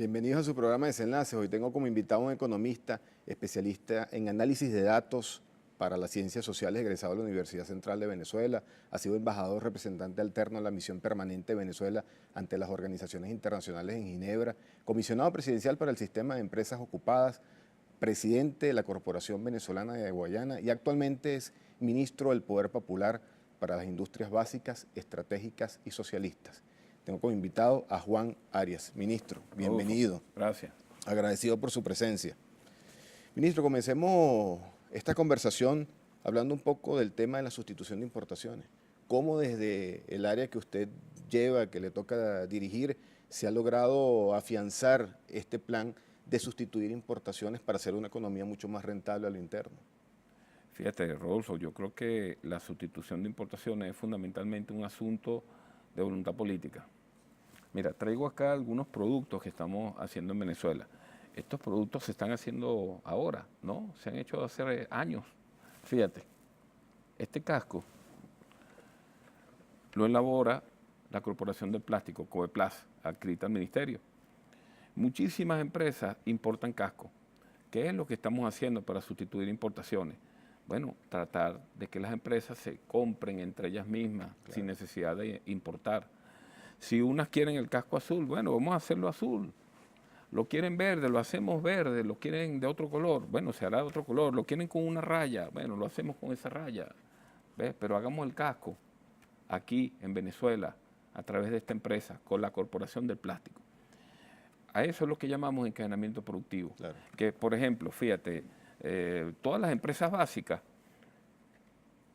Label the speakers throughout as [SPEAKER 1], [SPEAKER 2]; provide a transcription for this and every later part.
[SPEAKER 1] Bienvenidos a su programa Desenlaces. Hoy tengo como invitado a un economista especialista en análisis de datos para las ciencias sociales, egresado de la Universidad Central de Venezuela. Ha sido embajador representante alterno de la Misión Permanente de Venezuela ante las organizaciones internacionales en Ginebra, comisionado presidencial para el Sistema de Empresas Ocupadas, presidente de la Corporación Venezolana de Guayana y actualmente es ministro del Poder Popular para las Industrias Básicas, Estratégicas y Socialistas. Tengo como invitado a Juan Arias. Ministro, bienvenido.
[SPEAKER 2] Gracias.
[SPEAKER 1] Agradecido por su presencia. Ministro, comencemos esta conversación hablando un poco del tema de la sustitución de importaciones. ¿Cómo desde el área que usted lleva, que le toca dirigir, se ha logrado afianzar este plan de sustituir importaciones para hacer una economía mucho más rentable a lo interno?
[SPEAKER 2] Fíjate, Rodolfo, yo creo que la sustitución de importaciones es fundamentalmente un asunto de voluntad política. Mira, traigo acá algunos productos que estamos haciendo en Venezuela. Estos productos se están haciendo ahora, ¿no? Se han hecho hace años. Fíjate, este casco lo elabora la Corporación del Plástico, Coveplas, adscrita al Ministerio. Muchísimas empresas importan cascos. ¿Qué es lo que estamos haciendo para sustituir importaciones? Bueno, tratar de que las empresas se compren entre ellas mismas, claro, sin necesidad de importar. Si unas quieren el casco azul, bueno, vamos a hacerlo azul. Lo quieren verde, lo hacemos verde. Lo quieren de otro color, bueno, se hará de otro color. Lo quieren con una raya, bueno, lo hacemos con esa raya. ¿Ves? Pero hagamos el casco aquí en Venezuela a través de esta empresa con la Corporación del Plástico. A eso es lo que llamamos encadenamiento productivo. Claro. Que, por ejemplo, fíjate, todas las empresas básicas,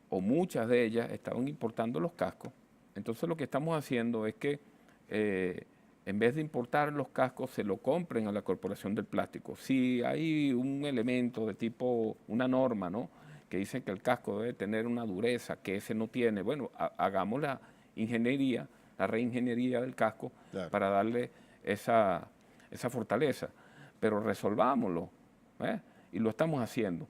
[SPEAKER 2] o muchas de ellas, estaban importando los cascos. Entonces lo que estamos haciendo es que en vez de importar los cascos, se lo compren a la Corporación del Plástico. Si hay un elemento de tipo, una norma, ¿no?, que dice que el casco debe tener una dureza que ese no tiene, bueno, hagamos la ingeniería, la reingeniería del casco, claro, para darle esa fortaleza. Pero resolvámoslo, ¿eh? Y lo estamos haciendo.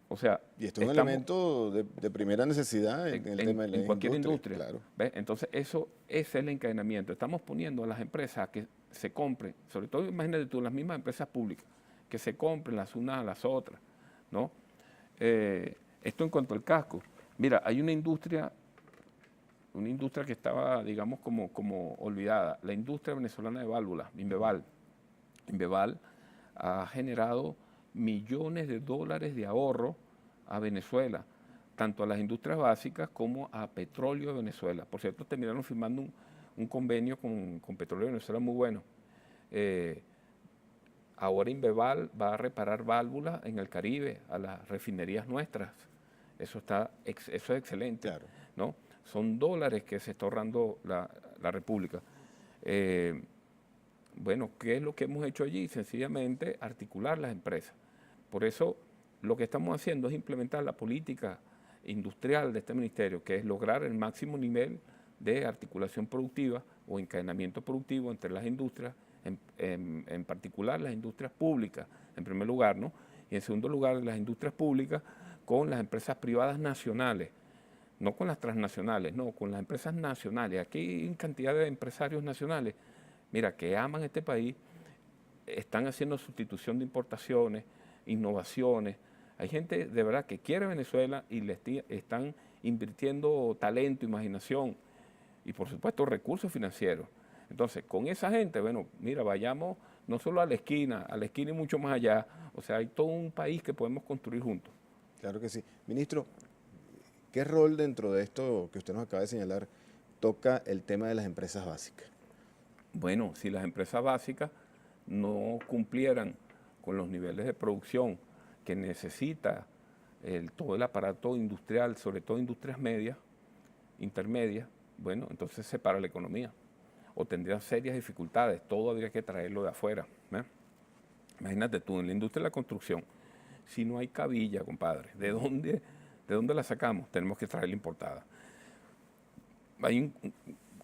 [SPEAKER 2] O sea,
[SPEAKER 1] y esto es un elemento de primera necesidad en el tema de la
[SPEAKER 2] cualquier industria.
[SPEAKER 1] Claro.
[SPEAKER 2] ¿Ves? Entonces, ese es el encadenamiento. Estamos poniendo a las empresas a que se compren, sobre todo, imagínate tú, las mismas empresas públicas, que se compren las unas a las otras, ¿no? Esto en cuanto al casco. Mira, hay una industria que estaba, digamos, como olvidada, la industria venezolana de válvulas, Inveval. Inveval ha generado millones de dólares de ahorro a Venezuela, tanto a las industrias básicas como a Petróleo de Venezuela. Por cierto, terminaron firmando un convenio con Petróleo de Venezuela muy bueno. Ahora Inveval va a reparar válvulas en el Caribe, a las refinerías nuestras. Eso es excelente, claro, ¿no? Son dólares que se está ahorrando la República. Bueno, ¿qué es lo que hemos hecho allí? Sencillamente articular las empresas. Por eso lo que estamos haciendo es implementar la política industrial de este ministerio, que es lograr el máximo nivel de articulación productiva o encadenamiento productivo entre las industrias, en particular las industrias públicas, en primer lugar, ¿no? Y en segundo lugar, las industrias públicas con las empresas privadas nacionales, no con las transnacionales, no, con las empresas nacionales. Aquí hay cantidad de empresarios nacionales, mira, que aman este país, están haciendo sustitución de importaciones, innovaciones. Hay gente de verdad que quiere Venezuela y le están invirtiendo talento, imaginación y por supuesto recursos financieros. Entonces, con esa gente, bueno, mira, vayamos no solo a la esquina y mucho más allá. O sea, hay todo un país que podemos construir juntos.
[SPEAKER 1] Claro que sí. Ministro, ¿qué rol dentro de esto que usted nos acaba de señalar toca el tema de las empresas básicas?
[SPEAKER 2] Bueno, si las empresas básicas no cumplieran con los niveles de producción que necesita todo el aparato industrial, sobre todo industrias medias, intermedias, bueno, entonces se para la economía o tendría serias dificultades, todo habría que traerlo de afuera, ¿eh? Imagínate tú, en la industria de la construcción, si no hay cabilla, compadre, ¿de dónde la sacamos? Tenemos que traerla importada. Hay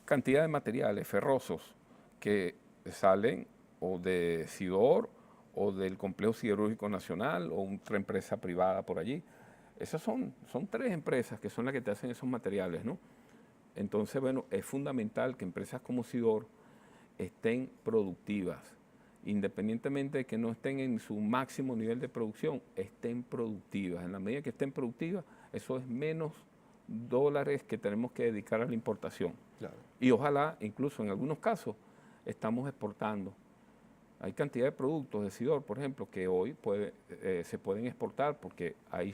[SPEAKER 2] cantidad de materiales ferrosos que salen o de Sidor o del Complejo Siderúrgico Nacional o otra empresa privada por allí. Esas son 3 empresas que son las que te hacen esos materiales, ¿no? Entonces, bueno, es fundamental que empresas como Sidor estén productivas, independientemente de que no estén en su máximo nivel de producción, estén productivas. En la medida que estén productivas, eso es menos dólares que tenemos que dedicar a la importación.
[SPEAKER 1] Claro.
[SPEAKER 2] Y ojalá, incluso en algunos casos, estamos exportando. Hay cantidad de productos de Sidor, por ejemplo, que hoy se pueden exportar porque hay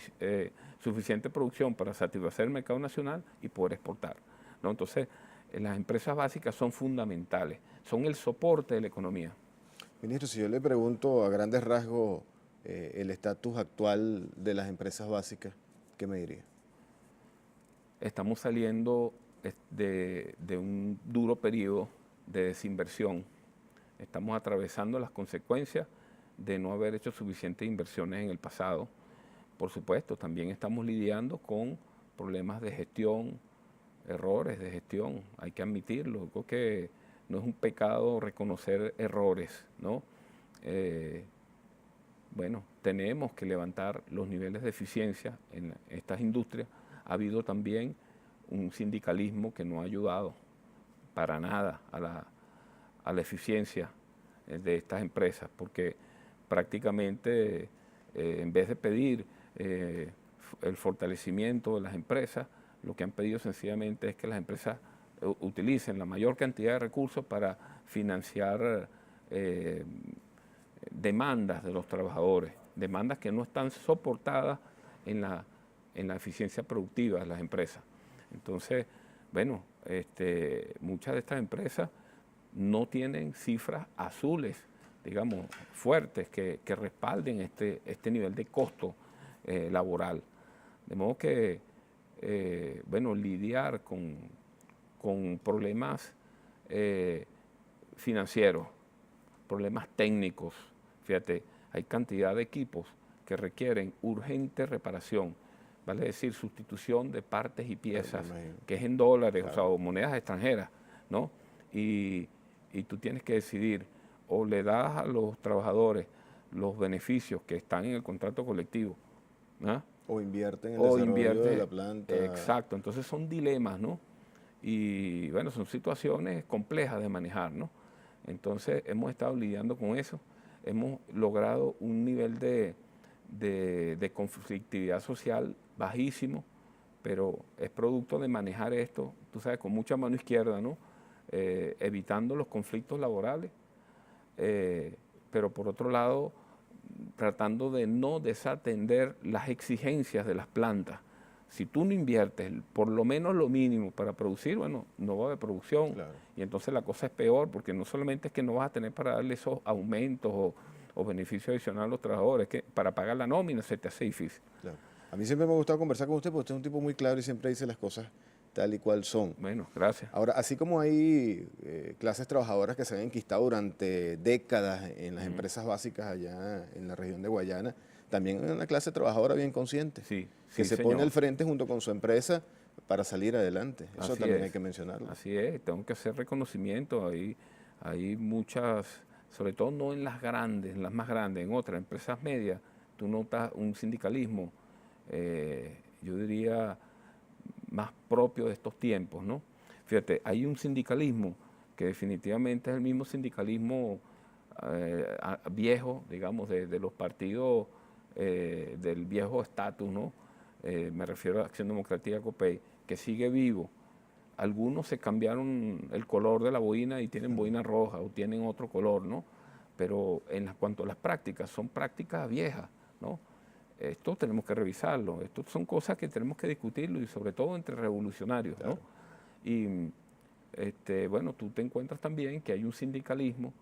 [SPEAKER 2] suficiente producción para satisfacer el mercado nacional y poder exportar, ¿no? Entonces, las empresas básicas son fundamentales, son el soporte de la economía.
[SPEAKER 1] Ministro, si yo le pregunto a grandes rasgos el estatus actual de las empresas básicas, ¿qué me diría?
[SPEAKER 2] Estamos saliendo de un duro periodo de desinversión. Estamos atravesando las consecuencias de no haber hecho suficientes inversiones en el pasado. Por supuesto, también estamos lidiando con problemas de gestión, errores de gestión, hay que admitirlo. Creo que no es un pecado reconocer errores, ¿no? Bueno, tenemos que levantar los niveles de eficiencia en estas industrias. Ha habido también un sindicalismo que no ha ayudado para nada a la eficiencia de estas empresas, porque prácticamente en vez de pedir el fortalecimiento de las empresas, lo que han pedido sencillamente es que las empresas utilicen la mayor cantidad de recursos para financiar demandas de los trabajadores, demandas que no están soportadas en la eficiencia productiva de las empresas. Entonces, bueno, muchas de estas empresas no tienen cifras azules, digamos, fuertes que respalden este nivel de costo laboral. De modo que, bueno, lidiar con problemas financieros, problemas técnicos, fíjate, hay cantidad de equipos que requieren urgente reparación, vale decir, sustitución de partes y piezas, que es en dólares, claro, o sea, o monedas extranjeras, ¿no? Y tú tienes que decidir, o le das a los trabajadores los beneficios que están en el contrato colectivo, ¿no?
[SPEAKER 1] O invierten en el desarrollo de la planta.
[SPEAKER 2] Exacto, entonces son dilemas, ¿no? Y bueno, son situaciones complejas de manejar, ¿no? Entonces hemos estado lidiando con eso, hemos logrado un nivel de conflictividad social bajísimo, pero es producto de manejar esto, tú sabes, con mucha mano izquierda, ¿no? Evitando los conflictos laborales, pero por otro lado, tratando de no desatender las exigencias de las plantas. Si tú no inviertes por lo menos lo mínimo para producir, bueno, no va a haber producción. Claro. Y entonces la cosa es peor, porque no solamente es que no vas a tener para darle esos aumentos o beneficios adicionales a los trabajadores, es que para pagar la nómina se te hace difícil.
[SPEAKER 1] Claro. A mí siempre me ha gustado conversar con usted, porque usted es un tipo muy claro y siempre dice las cosas tal y cual son.
[SPEAKER 2] Bueno, gracias.
[SPEAKER 1] Ahora, así como hay clases trabajadoras que se han enquistado durante décadas en las empresas básicas allá en la región de Guayana, también hay una clase trabajadora bien consciente, que se pone al frente junto con su empresa para salir adelante. Eso también hay que mencionarlo.
[SPEAKER 2] Así es, tengo que hacer reconocimiento. Hay muchas, sobre todo no en las grandes, en las más grandes, en otras empresas medias, tú notas un sindicalismo, yo diría, más propio de estos tiempos, ¿no? Fíjate, hay un sindicalismo que definitivamente es el mismo sindicalismo viejo, digamos, de los partidos del viejo estatus, ¿no? Me refiero a Acción Democrática COPEI, que sigue vivo. Algunos se cambiaron el color de la boina y tienen boina roja o tienen otro color, ¿no? Pero en cuanto a las prácticas, son prácticas viejas, ¿no? Esto tenemos que revisarlo, esto son cosas que tenemos que discutirlo y sobre todo entre revolucionarios, claro, ¿no? Y bueno, tú te encuentras también que hay un sindicalismo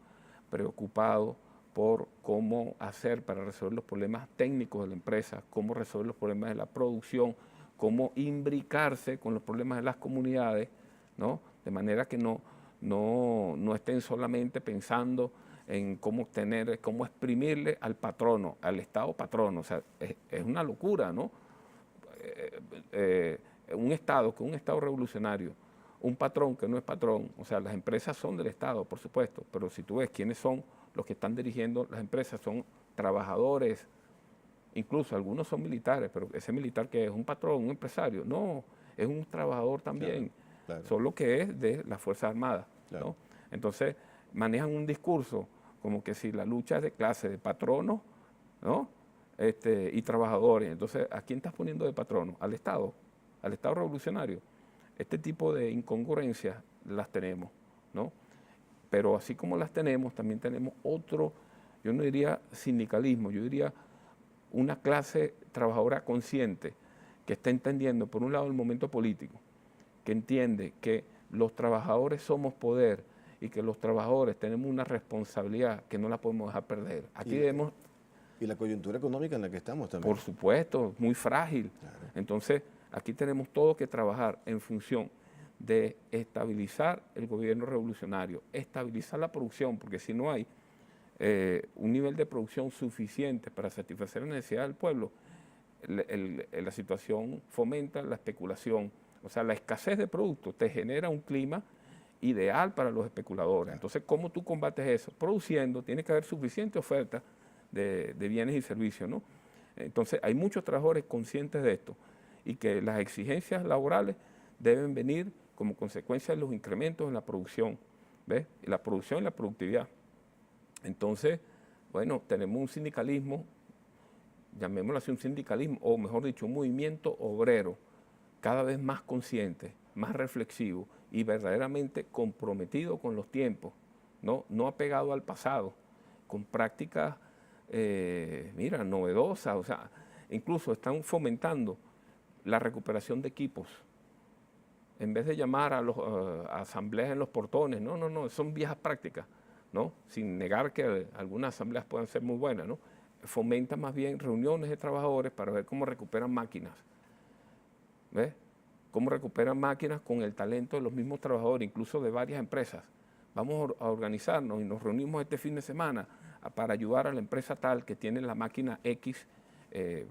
[SPEAKER 2] preocupado por cómo hacer para resolver los problemas técnicos de la empresa, cómo resolver los problemas de la producción, cómo imbricarse con los problemas de las comunidades, ¿no? De manera que no estén solamente pensando en cómo exprimirle al patrono, al Estado patrono. O sea, es una locura, ¿no? Un Estado que es un Estado revolucionario, un patrón que no es patrón, o sea, las empresas son del Estado, por supuesto, pero si tú ves quiénes son los que están dirigiendo las empresas, son trabajadores, incluso algunos son militares, pero ese militar que es un patrón, un empresario, no, es un trabajador también, claro. Solo que es de las Fuerzas Armadas, claro, ¿no? Entonces manejan un discurso como que si la lucha es de clase, de patronos, ¿no? Y trabajadores. Entonces, ¿a quién estás poniendo de patrono? Al Estado revolucionario. Este tipo de incongruencias las tenemos, ¿no? Pero así como las tenemos, también tenemos otro, yo no diría sindicalismo, yo diría una clase trabajadora consciente que está entendiendo, por un lado, el momento político, que entiende que los trabajadores somos poder y que los trabajadores tenemos una responsabilidad que no la podemos dejar perder. Aquí debemos...
[SPEAKER 1] Y la coyuntura económica en la que estamos también.
[SPEAKER 2] Por supuesto, muy frágil. Claro. Entonces, aquí tenemos todo que trabajar en función de estabilizar el gobierno revolucionario, estabilizar la producción, porque si no hay un nivel de producción suficiente para satisfacer la necesidad del pueblo, la situación fomenta la especulación. O sea, la escasez de productos te genera un clima ideal para los especuladores. Claro. Entonces, ¿cómo tú combates eso? Produciendo, tiene que haber suficiente oferta de bienes y servicios, ¿no? Entonces, hay muchos trabajadores conscientes de esto y que las exigencias laborales deben venir como consecuencia de los incrementos en la producción, ¿ves? La producción y la productividad. Entonces, bueno, tenemos un sindicalismo, llamémoslo así, un sindicalismo, o mejor dicho, un movimiento obrero cada vez más consciente, más reflexivo y verdaderamente comprometido con los tiempos, no apegado al pasado, con prácticas, mira, novedosas, o sea, incluso están fomentando la recuperación de equipos. En vez de llamar a asambleas en los portones, no, son viejas prácticas, ¿no? Sin negar que algunas asambleas puedan ser muy buenas, ¿no? Fomenta más bien reuniones de trabajadores para ver cómo recuperan máquinas, ¿ves? Cómo recuperan máquinas con el talento de los mismos trabajadores, incluso de varias empresas. Vamos a organizarnos y nos reunimos este fin de semana para ayudar a la empresa tal que tiene la máquina X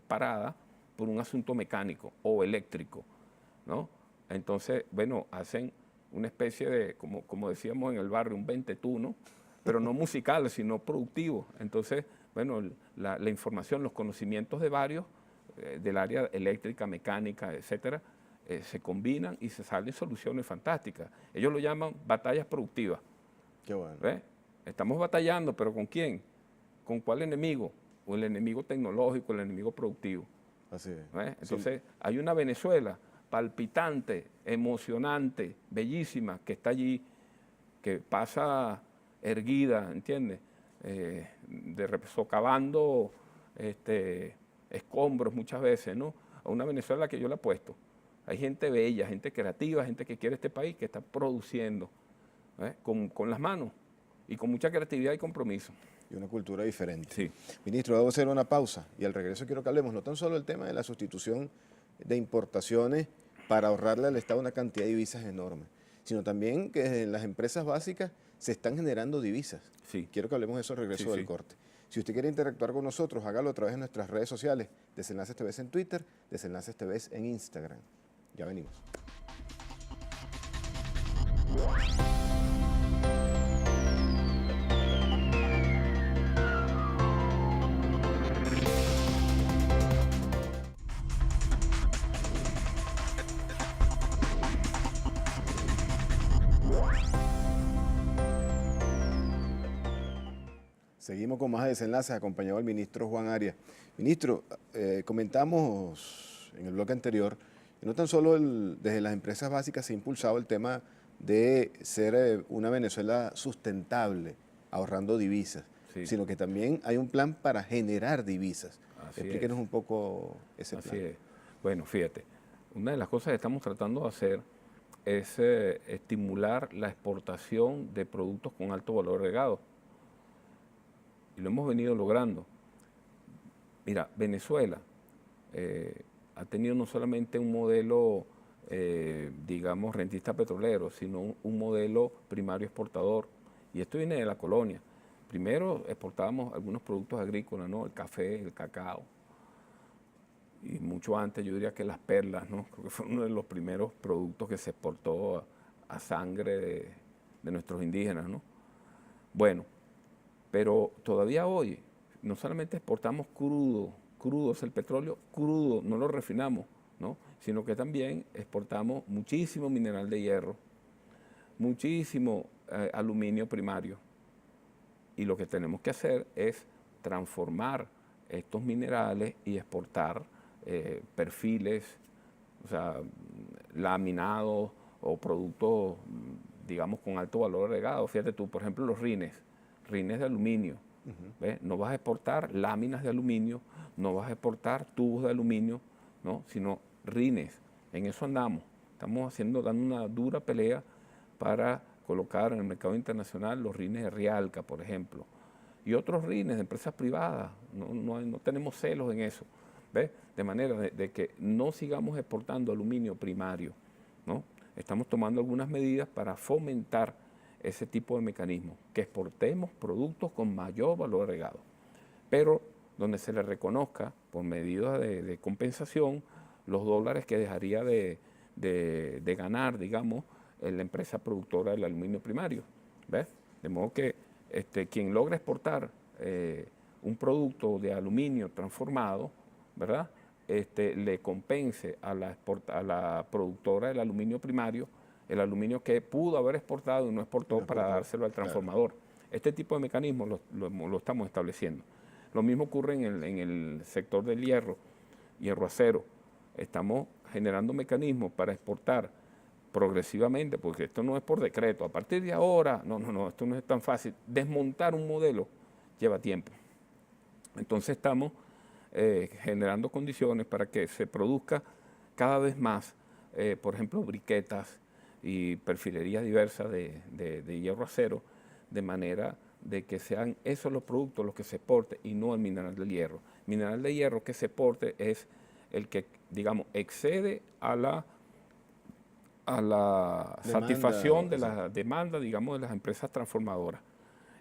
[SPEAKER 2] parada por un asunto mecánico o eléctrico, ¿no? Entonces, bueno, hacen una especie de, como decíamos en el barrio, un ventetuno, pero no musical, sino productivo. Entonces, bueno, la información, los conocimientos de varios, del área eléctrica, mecánica, etcétera, se combinan y se salen soluciones fantásticas. Ellos lo llaman batallas productivas.
[SPEAKER 1] Qué bueno.
[SPEAKER 2] ¿Ves? Estamos batallando, pero ¿con quién? ¿Con cuál enemigo? O el enemigo tecnológico, el enemigo productivo.
[SPEAKER 1] Así es.
[SPEAKER 2] ¿Ves? Entonces, sí, hay una Venezuela palpitante, emocionante, bellísima, que está allí, que pasa erguida, ¿entiendes? Socavando escombros muchas veces, ¿no? A una Venezuela que yo le apuesto. Hay gente bella, gente creativa, gente que quiere este país, que está produciendo con las manos y con mucha creatividad y compromiso.
[SPEAKER 1] Y una cultura diferente.
[SPEAKER 2] Sí.
[SPEAKER 1] Ministro, debo hacer una pausa y al regreso quiero que hablemos no tan solo del tema de la sustitución de importaciones para ahorrarle al Estado una cantidad de divisas enorme, sino también que en las empresas básicas se están generando divisas.
[SPEAKER 2] Sí.
[SPEAKER 1] Quiero que hablemos de eso al regreso del corte. Si usted quiere interactuar con nosotros, hágalo a través de nuestras redes sociales, Desenlaces TV en Twitter, Desenlaces TV en Instagram. Ya venimos. Seguimos con más desenlaces, acompañado del ministro Juan Arias. Ministro, comentamos en el bloque anterior que no tan solo desde las empresas básicas se ha impulsado el tema de ser una Venezuela sustentable, ahorrando divisas, sí, sino que también hay un plan para generar divisas. Explíquenos un poco ese plan.
[SPEAKER 2] Así es. Bueno, fíjate, una de las cosas que estamos tratando de hacer es estimular la exportación de productos con alto valor agregado. Y lo hemos venido logrando. Mira, Venezuela ha tenido no solamente un modelo, digamos, rentista petrolero, sino un modelo primario exportador. Y esto viene de la colonia. Primero exportábamos algunos productos agrícolas, ¿no? El café, el cacao. Y mucho antes, yo diría que las perlas, ¿no? Creo que fue uno de los primeros productos que se exportó a sangre de nuestros indígenas, ¿no? Bueno, pero todavía hoy no solamente exportamos crudo es el petróleo crudo, no lo refinamos, ¿no? Sino que también exportamos muchísimo mineral de hierro, muchísimo aluminio primario, Y lo que tenemos que hacer es transformar estos minerales y exportar perfiles, o sea, laminados o productos, digamos, con alto valor agregado. Fíjate tú, por ejemplo, los rines de aluminio. ¿Ves? No vas a exportar láminas de aluminio, no vas a exportar tubos de aluminio, ¿no? Sino rines. En eso andamos. Estamos dando una dura pelea para colocar en el mercado internacional los rines de Rialca, por ejemplo, y otros rines de empresas privadas. No tenemos celos en eso. ¿Ves? De manera de que no sigamos exportando aluminio primario, ¿no? Estamos tomando algunas medidas para fomentar ese tipo de mecanismo, que exportemos productos con mayor valor agregado, pero donde se le reconozca por medidas de compensación los dólares que dejaría de ganar, digamos, la empresa productora del aluminio primario. ¿Ves? De modo que quien logra exportar un producto de aluminio transformado, ¿verdad? Le compense a la productora del aluminio primario el aluminio que pudo haber exportado y no exportó para dárselo al transformador. Claro. Este tipo de mecanismos lo estamos estableciendo. Lo mismo ocurre en el sector del hierro acero. Estamos generando mecanismos para exportar progresivamente, porque esto no es por decreto. A partir de ahora, no, esto no es tan fácil. Desmontar un modelo lleva tiempo. Entonces estamos generando condiciones para que se produzca cada vez más, por ejemplo, briquetas y perfilerías diversas de hierro acero, de manera de que sean esos los productos los que se exporten y no el mineral del hierro. Mineral de hierro que se exporte es el que, digamos, excede a la satisfacción de la demanda, digamos, de las empresas transformadoras.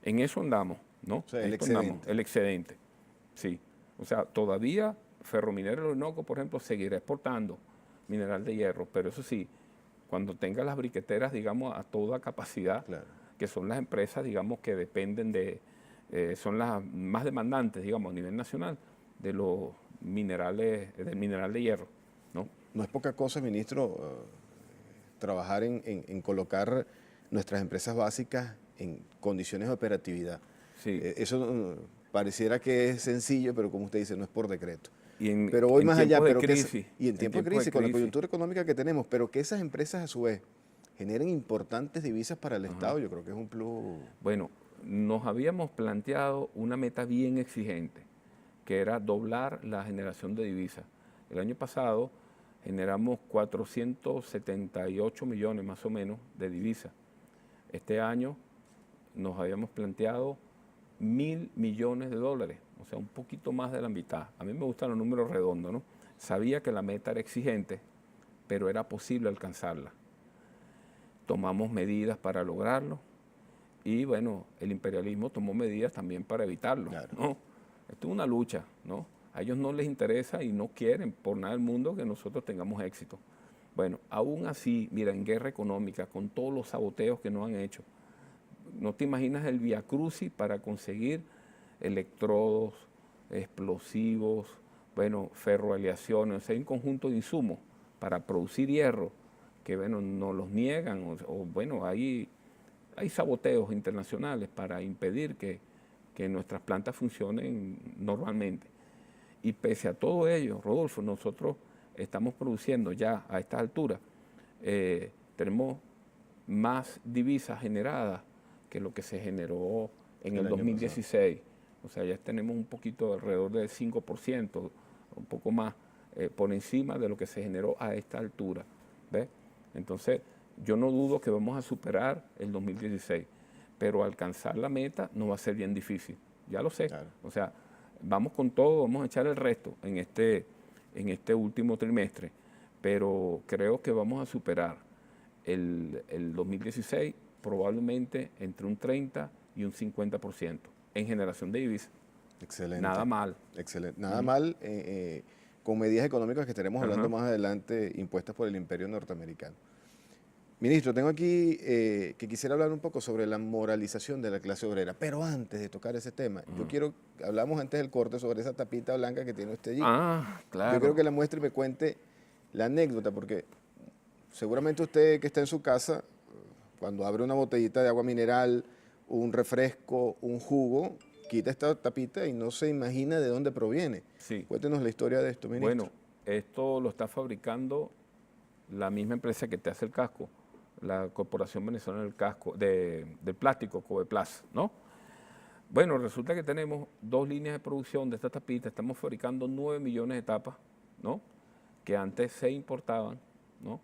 [SPEAKER 2] En eso andamos, ¿no?
[SPEAKER 1] O sea, el excedente.
[SPEAKER 2] Andamos, el excedente, sí. O sea, todavía Ferrominero Orinoco, por ejemplo, seguirá exportando mineral de hierro, pero eso sí, cuando tenga las briqueteras, digamos, a toda capacidad, claro, que son las empresas, digamos, que dependen son las más demandantes, digamos, a nivel nacional, de los minerales, del mineral de hierro, ¿no?
[SPEAKER 1] No es poca cosa, ministro, trabajar en colocar nuestras empresas básicas en condiciones de operatividad.
[SPEAKER 2] Sí.
[SPEAKER 1] Eso pareciera que es sencillo, pero como usted dice, no es por decreto.
[SPEAKER 2] Pero hoy más allá, pero
[SPEAKER 1] y en tiempos de crisis, con la coyuntura económica que tenemos, pero que esas empresas a su vez generen importantes divisas para el Estado, yo creo que es un plus.
[SPEAKER 2] Bueno, nos habíamos planteado una meta bien exigente, que era doblar la generación de divisas. El año pasado generamos 478 millones más o menos de divisas. Este año nos habíamos planteado 1.000 millones de dólares, o sea, un poquito más de la mitad. A mí me gustan los números redondos, ¿no? Sabía que la meta era exigente, pero era posible alcanzarla. Tomamos medidas para lograrlo y, bueno, el imperialismo tomó medidas también para evitarlo, claro, ¿no? Esto es una lucha, ¿no? A ellos no les interesa y no quieren por nada del mundo que nosotros tengamos éxito. Bueno, aún así, mira, en guerra económica, con todos los saboteos que nos han hecho, no te imaginas el viacrucis para conseguir electrodos, explosivos, bueno, ferroaleaciones, o sea, hay un conjunto de insumos para producir hierro que, bueno, nos los niegan, bueno, hay saboteos internacionales para impedir que nuestras plantas funcionen normalmente. Y pese a todo ello, Rodolfo, nosotros estamos produciendo ya a estas alturas, tenemos más divisas generadas que lo que se generó en el 2016. O sea, ya tenemos un poquito alrededor del 5%, un poco más por encima de lo que se generó a esta altura. ¿Ves? Entonces, yo no dudo que vamos a superar el 2016, pero alcanzar la meta no va a ser bien difícil. Ya lo sé. Claro. O sea, vamos con todo, vamos a echar el resto en este último trimestre, pero creo que vamos a superar el 2016 probablemente entre un 30 y un 50% en generación de divisas.
[SPEAKER 1] Excelente.
[SPEAKER 2] Nada mal.
[SPEAKER 1] Excelente. Nada mal con medidas económicas que estaremos hablando más adelante impuestas por el imperio norteamericano. Ministro, tengo aquí que quisiera hablar un poco sobre la moralización de la clase obrera, pero antes de tocar ese tema, yo quiero, hablamos antes del corte sobre esa tapita blanca que tiene usted allí.
[SPEAKER 2] Ah, claro.
[SPEAKER 1] Yo quiero que la muestre y me cuente la anécdota, porque seguramente usted que está en su casa, cuando abre una botellita de agua mineral un refresco, un jugo, quita esta tapita y no se imagina de dónde proviene.
[SPEAKER 2] Sí.
[SPEAKER 1] Cuéntenos la historia de esto, ministro.
[SPEAKER 2] Bueno, esto lo está fabricando la misma empresa que te hace el casco, la Corporación Venezolana del Casco, del Plástico, Coveplas, ¿no? Bueno, resulta que tenemos 2 líneas de producción de esta tapita, estamos fabricando 9 millones de tapas, ¿no? Que antes se importaban, ¿no?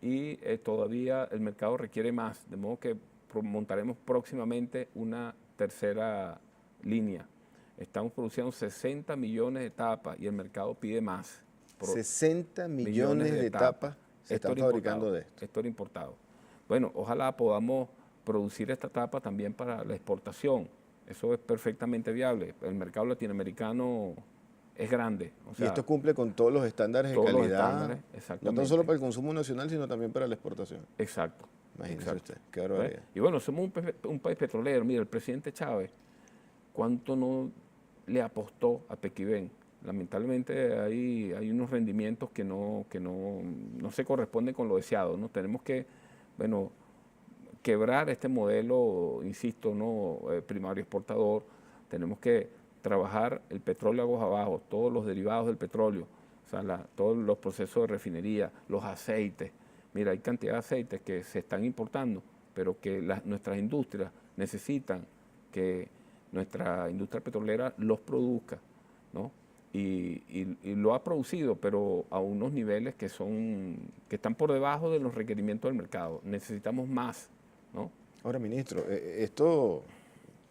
[SPEAKER 2] Y todavía el mercado requiere más, de modo que montaremos próximamente una tercera línea. Estamos produciendo 60 millones de tapas y el mercado pide más.
[SPEAKER 1] 60 millones de tapas se están fabricando de esto.
[SPEAKER 2] Esto era importado. Bueno, ojalá podamos producir esta tapa también para la exportación. Eso es perfectamente viable. El mercado latinoamericano es grande. O sea,
[SPEAKER 1] y esto cumple con todos los estándares de
[SPEAKER 2] todos los
[SPEAKER 1] calidad,
[SPEAKER 2] estándares,
[SPEAKER 1] no
[SPEAKER 2] exactamente.
[SPEAKER 1] tan solo para el consumo nacional, sino también para la exportación.
[SPEAKER 2] Exacto.
[SPEAKER 1] Imagínese
[SPEAKER 2] exacto.
[SPEAKER 1] usted, qué barbaridad.
[SPEAKER 2] Y bueno, somos un país petrolero. Mira, el presidente Chávez, ¿cuánto no le apostó a Pequibén? Lamentablemente hay unos rendimientos que no se corresponden con lo deseado, ¿no? Tenemos que, bueno, quebrar este modelo, insisto, ¿no? Primario exportador. Tenemos que trabajar el petróleo aguas abajo, todos los derivados del petróleo, o sea, todos los procesos de refinería, los aceites. Mira, hay cantidad de aceites que se están importando, pero que nuestras industrias necesitan que nuestra industria petrolera los produzca, ¿no? Y lo ha producido, pero a unos niveles que están por debajo de los requerimientos del mercado. Necesitamos más, ¿no?
[SPEAKER 1] Ahora, ministro, esto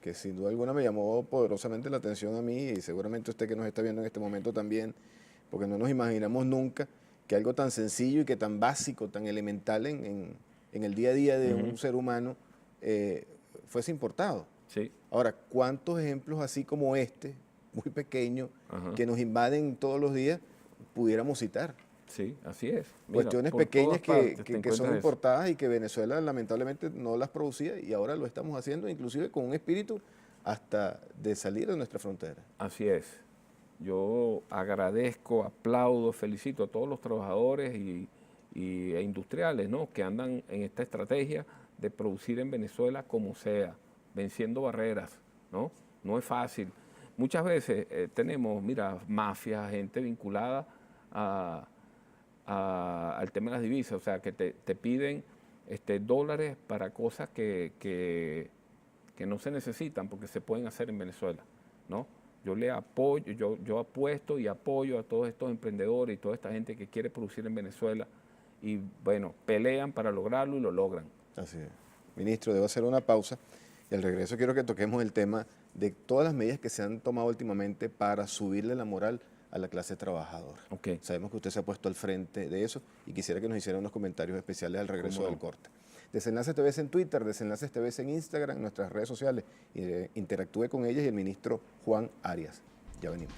[SPEAKER 1] que sin duda alguna me llamó poderosamente la atención a mí y seguramente usted que nos está viendo en este momento también, porque no nos imaginamos nunca que algo tan sencillo y que tan básico, tan elemental en el día a día de un ser humano fuese importado.
[SPEAKER 2] Sí.
[SPEAKER 1] Ahora, ¿cuántos ejemplos así como este, muy pequeño, que nos invaden todos los días, pudiéramos citar?
[SPEAKER 2] Sí, así es. Mira,
[SPEAKER 1] cuestiones
[SPEAKER 2] por
[SPEAKER 1] pequeñas
[SPEAKER 2] todas partes
[SPEAKER 1] que son importadas y que Venezuela lamentablemente no las producía y ahora lo estamos haciendo, inclusive con un espíritu hasta de salir de nuestra frontera.
[SPEAKER 2] Así es. Yo agradezco, aplaudo, felicito a todos los trabajadores e industriales, ¿no? Que andan en esta estrategia de producir en Venezuela como sea, venciendo barreras, ¿no? No es fácil. Muchas veces tenemos, mira, mafias, gente vinculada al tema de las divisas, o sea, que te piden dólares para cosas que no se necesitan porque se pueden hacer en Venezuela, ¿no? Yo le apoyo, yo apuesto y apoyo a todos estos emprendedores y toda esta gente que quiere producir en Venezuela y, bueno, pelean para lograrlo y lo logran.
[SPEAKER 1] Así es. Ministro, debo hacer una pausa y al regreso quiero que toquemos el tema de todas las medidas que se han tomado últimamente para subirle la moral a la clase trabajadora.
[SPEAKER 2] Okay.
[SPEAKER 1] Sabemos que usted se ha puesto al frente de eso y quisiera que nos hiciera unos comentarios especiales al regreso del corte. Desenlaces TV en Twitter, Desenlaces TV en Instagram, en nuestras redes sociales. Interactúe con ellas y el ministro Juan Arias. Ya venimos.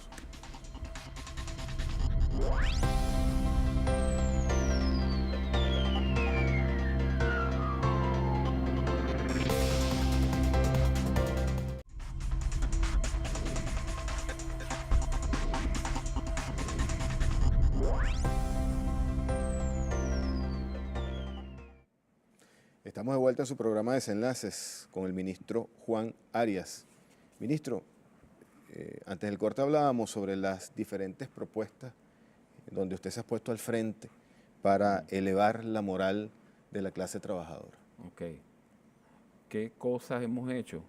[SPEAKER 1] Estamos de vuelta en su programa Desenlaces con el ministro Juan Arias. Ministro, antes del corte hablábamos sobre las diferentes propuestas donde usted se ha puesto al frente para elevar la moral de la clase trabajadora.
[SPEAKER 2] Ok. ¿Qué cosas hemos hecho?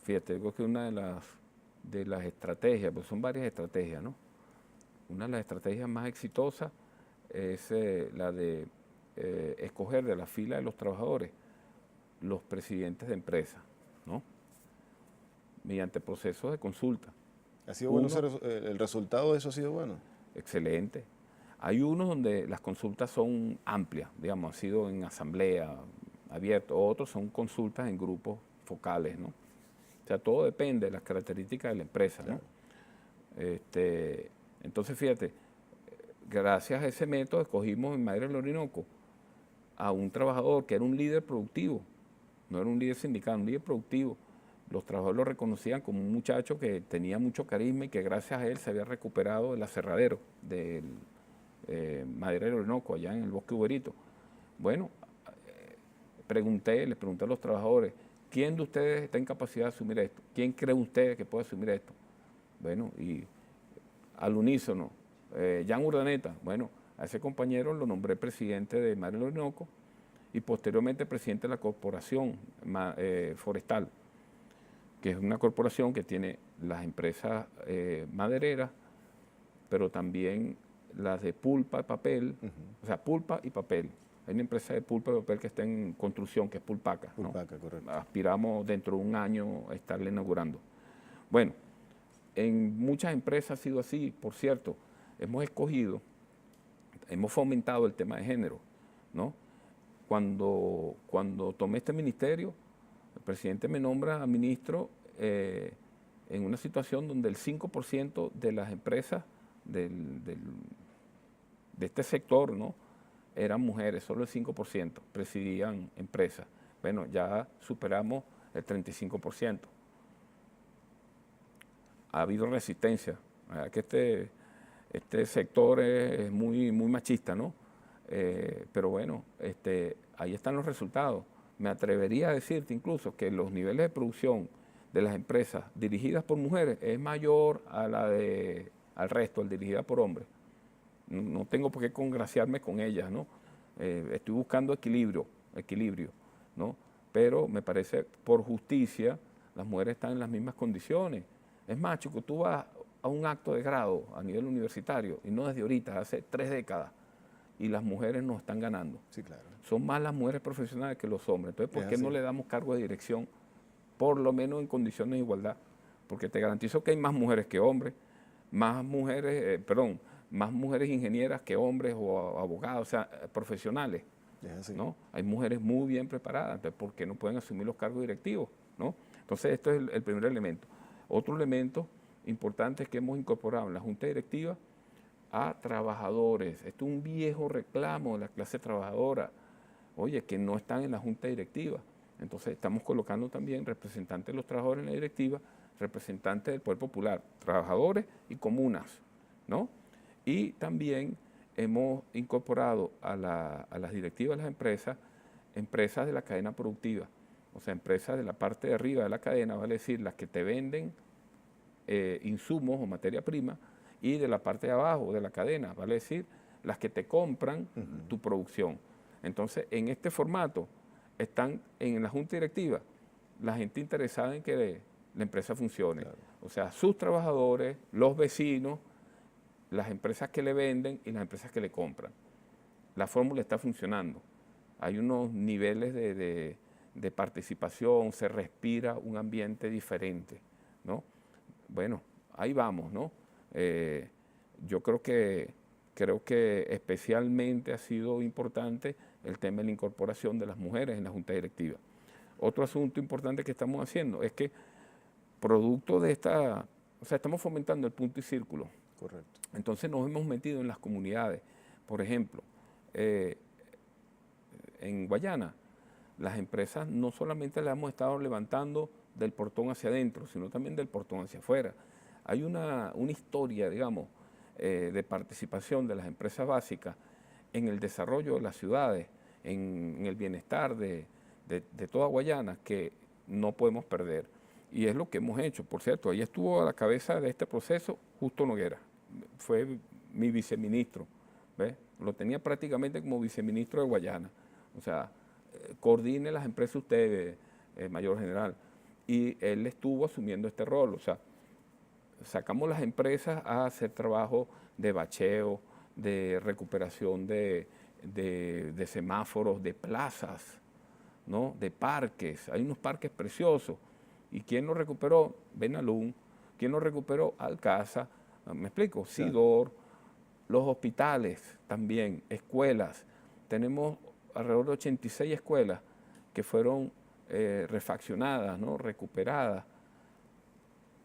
[SPEAKER 2] Fíjate, creo que una de las estrategias, pues son varias estrategias, ¿no? Una de las estrategias más exitosas es la de escoger de la fila de los trabajadores los presidentes de empresas, ¿no? Mediante procesos de consulta.
[SPEAKER 1] ¿Ha sido bueno el resultado de eso? ¿Ha sido bueno?
[SPEAKER 2] Excelente. Hay unos donde las consultas son amplias, digamos, ha sido en asamblea, abierto, otros son consultas en grupos focales, ¿no? O sea, todo depende de las características de la empresa, ¿no? Entonces, fíjate, gracias a ese método escogimos en Madre del Orinoco a un trabajador que era un líder productivo, no era un líder sindical, un líder productivo. Los trabajadores lo reconocían como un muchacho que tenía mucho carisma y que gracias a él se había recuperado del aserradero del Madre del Orinoco, allá en el Bosque Uberito. Bueno, les pregunté a los trabajadores, ¿quién de ustedes está en capacidad de asumir esto? ¿Quién cree usted que puede asumir esto? Bueno, y al unísono, Jan Urdaneta, bueno, a ese compañero lo nombré presidente de Mar del Orinoco y posteriormente presidente de la corporación forestal, que es una corporación que tiene las empresas madereras, pero también las de pulpa y papel, o sea, pulpa y papel. Hay una empresa de pulpa y papel que está en construcción, que es Pulpaca.
[SPEAKER 1] Pulpaca, correcto.
[SPEAKER 2] Aspiramos dentro de un año a estarle inaugurando. Bueno, en muchas empresas ha sido así, por cierto, hemos fomentado el tema de género, ¿no? Cuando tomé este ministerio, el presidente me nombra ministro en una situación donde el 5% de las empresas de este sector, ¿no?, eran mujeres, solo el 5% presidían empresas. Bueno, ya superamos el 35%. Ha habido resistencia, que este sector es muy machista, ¿no? Pero bueno, ahí están los resultados. Me atrevería a decirte incluso que los niveles de producción de las empresas dirigidas por mujeres es mayor a al resto, al dirigida por hombres. No tengo por qué congraciarme con ellas, ¿no? Estoy buscando equilibrio, ¿no? Pero me parece, por justicia, las mujeres están en las mismas condiciones. Es más, chico, tú vas a un acto de grado a nivel universitario, y no desde ahorita, hace 3 décadas, y las mujeres nos están ganando.
[SPEAKER 1] Sí, claro.
[SPEAKER 2] Son más las mujeres profesionales que los hombres. Entonces, ¿por qué
[SPEAKER 1] así.
[SPEAKER 2] no le damos cargo de dirección, por lo menos en condiciones de igualdad? Porque te garantizo que hay más mujeres que hombres, más mujeres ingenieras que hombres o abogados, o sea, profesionales, ¿no? Hay mujeres muy bien preparadas, entonces, ¿por qué no pueden asumir los cargos directivos, ¿no? Entonces, esto es el primer elemento. Otro elemento importante es que hemos incorporado en la Junta Directiva a trabajadores. Esto es un viejo reclamo de la clase trabajadora, oye, que no están en la Junta Directiva. Entonces, estamos colocando también representantes de los trabajadores en la directiva, representantes del Poder Popular, trabajadores y comunas, ¿no? Y también hemos incorporado a las directivas de las empresas de la cadena productiva, o sea, empresas de la parte de arriba de la cadena, vale decir, las que te venden insumos o materia prima, y de la parte de abajo de la cadena, vale decir, las que te compran tu producción. Entonces, en este formato están en la Junta Directiva la gente interesada en que la empresa funcione. Claro. O sea, sus trabajadores, los vecinos, las empresas que le venden y las empresas que le compran. La fórmula está funcionando. Hay unos niveles de participación, se respira un ambiente diferente, ¿no? Bueno, ahí vamos, ¿no? Yo creo que especialmente ha sido importante el tema de la incorporación de las mujeres en la Junta Directiva. Otro asunto importante que estamos haciendo es que producto de o sea, estamos fomentando el punto y círculo.
[SPEAKER 1] Correcto.
[SPEAKER 2] Entonces nos hemos metido en las comunidades. Por ejemplo, en Guayana, las empresas no solamente las hemos estado levantando del portón hacia adentro, sino también del portón hacia afuera. Hay una historia, digamos, de participación de las empresas básicas en el desarrollo de las ciudades, en el bienestar de toda Guayana, que no podemos perder. Y es lo que hemos hecho. Por cierto, ahí estuvo a la cabeza de este proceso Justo Noguera. Fue mi viceministro, ¿ves? Lo tenía prácticamente como viceministro de Guayana. O sea, coordine las empresas usted, mayor general. Y él estuvo asumiendo este rol. O sea, sacamos las empresas a hacer trabajo de bacheo, de recuperación de semáforos, de plazas, ¿no? De parques. Hay unos parques preciosos. ¿Y quién los recuperó? Benalún. ¿Quién los recuperó? Alcázar. ¿Me explico? Sidor. Los hospitales también, escuelas. Tenemos alrededor de 86 escuelas que fueron refaccionadas, ¿no? Recuperadas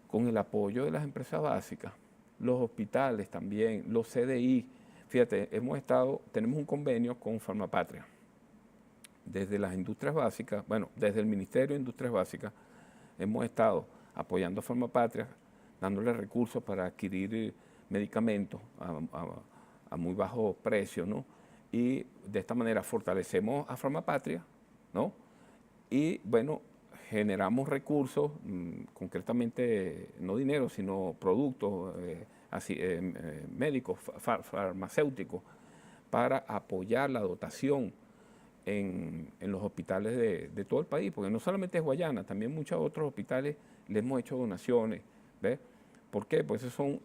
[SPEAKER 2] con el apoyo de las empresas básicas. Los hospitales también, los CDI. Fíjate, tenemos un convenio con Farmapatria. Desde las industrias básicas, bueno, desde el Ministerio de Industrias Básicas, hemos estado apoyando a Farmapatria, dándole recursos para adquirir medicamentos a muy bajo precio, ¿no? Y de esta manera fortalecemos a Farmapatria, ¿no? Y, bueno, generamos recursos, concretamente no dinero, sino productos médicos, farmacéuticos, para apoyar la dotación en los hospitales de todo el país, porque no solamente es Guayana, también muchos otros hospitales le hemos hecho donaciones. ¿Ves? ¿Por qué? Pues son